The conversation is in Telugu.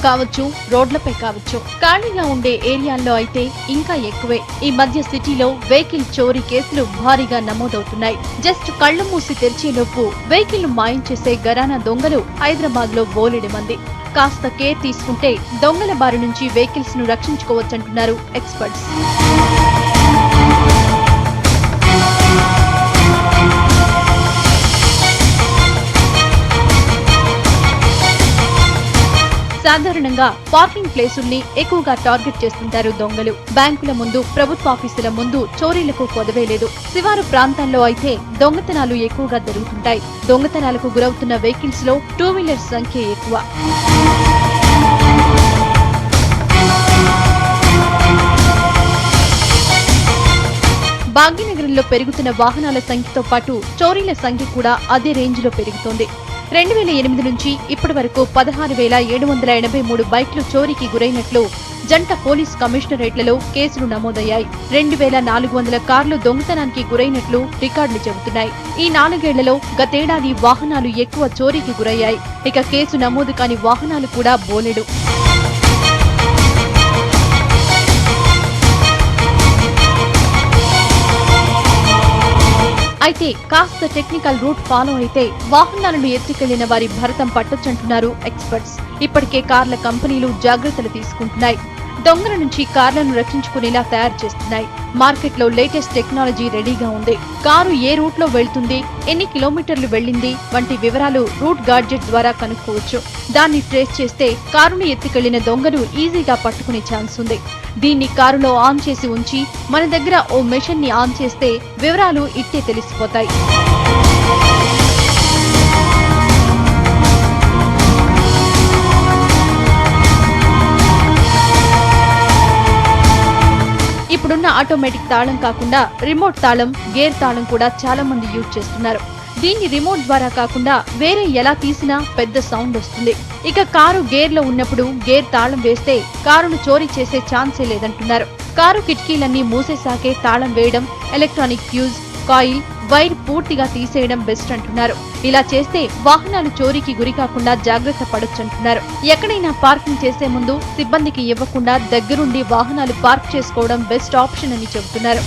కావచ్చు, రోడ్లపై కావచ్చు, ఖాళీగా ఉండే ఏరియాల్లో అయితే ఇంకా ఎక్కువే. ఈ మధ్య సిటీలో వెహికల్ చోరీ కేసులు భారీగా నమోదవుతున్నాయి. జస్ట్ కళ్లు మూసి తెరిచేలోపు వెహికల్ మాయం చేసే గరానా దొంగలు హైదరాబాద్ లో బోలెడు మంది. కాస్త కేర్ తీసుకుంటే దొంగల బారి నుంచి వెహికల్స్ ను రక్షించుకోవచ్చంటున్నారు ఎక్స్పర్ట్స్. సాధారణంగా పార్కింగ్ ప్లేసుల్ని ఎక్కువగా టార్గెట్ చేస్తుంటారు దొంగలు. బ్యాంకుల ముందు, ప్రభుత్వాఫీసుల ముందు చోరీలకు కొదవేలేదు. శివారు ప్రాంతాల్లో అయితే దొంగతనాలు ఎక్కువగా జరుగుతుంటాయి. దొంగతనాలకు గురవుతున్న వెహికల్స్ లో 2 వీలర్స్ సంఖ్య ఎక్కువ. భాగ్యనగరంలో పెరుగుతున్న వాహనాల సంఖ్యతో పాటు చోరీల సంఖ్య కూడా అదే రేంజ్ లో పెరుగుతోంది. 2008 నుంచి ఇప్పటి వరకు 16,783 బైక్లు చోరీకి గురైనట్లు జంట పోలీస్ కమిషనరేట్లలో కేసులు నమోదయ్యాయి. 2,400 కార్లు దొంగతనానికి గురైనట్లు రికార్డులు చెబుతున్నాయి. ఈ 4 ఏళ్లలో గతేడాది వాహనాలు ఎక్కువ చోరీకి గురయ్యాయి. ఇక కేసు నమోదు కాని వాహనాలు కూడా బోలెడు. అయితే కాస్త టెక్నికల్ రూట్ ఫాలో అయితే వాహనాలను ఎత్తుకెళ్లిన వారి భరతం పట్టొచ్చంటున్నారు ఎక్స్పర్ట్స్. ఇప్పటికే కార్ల కంపెనీలు జాగ్రత్తలు తీసుకుంటున్నాయి. దొంగల నుంచి కార్లను రక్షించుకునేలా తయారు చేస్తున్నాయి. మార్కెట్లో లేటెస్ట్ టెక్నాలజీ రెడీగా ఉంది. కారు ఏ రూట్ లో వెళ్తుంది, ఎన్ని కిలోమీటర్లు వెళ్లింది వంటి వివరాలు రూట్ గాడ్జెట్ ద్వారా కనుక్కోవచ్చు. దాన్ని ట్రేస్ చేస్తే కారుని ఎత్తుకెళ్లిన దొంగను ఈజీగా పట్టుకునే ఛాన్స్ ఉంది. దీన్ని కారులో ఆన్ చేసి ఉంచి మన దగ్గర ఓ మెషిన్ ని ఆన్ చేస్తే వివరాలు ఇట్టే తెలిసిపోతాయి. ఇప్పుడున్న ఆటోమేటిక్ తాళం కాకుండా రిమోట్ తాళం, గేర్ తాళం కూడా చాలా మంది యూజ్ చేస్తున్నారు. దీన్ని రిమోట్ ద్వారా కాకుండా వేరే ఎలా తీసినా పెద్ద సౌండ్ వస్తుంది. ఇక కారు గేర్ లో ఉన్నప్పుడు గేర్ తాళం వేస్తే కారును చోరీ చేసే ఛాన్సే లేదంటున్నారు. కారు కిటికీలన్నీ మూసేసాకే తాళం వేయడం, ఎలక్ట్రానిక్ ఫ్యూజ్, కాయిల్, వైర్ పూర్తిగా తీసేయడం బెస్ట్ అంటున్నారు. ఇలా చేస్తే వాహనాలు చోరీకి గురి కాకుండా జాగ్రత్త పడొచ్చంటున్నారు. ఎక్కడైనా పార్కింగ్ చేసే ముందు సిబ్బందికి ఇవ్వకుండా దగ్గరుండి వాహనాలు పార్క్ చేసుకోవడం బెస్ట్ ఆప్షన్ అని చెబుతున్నారు.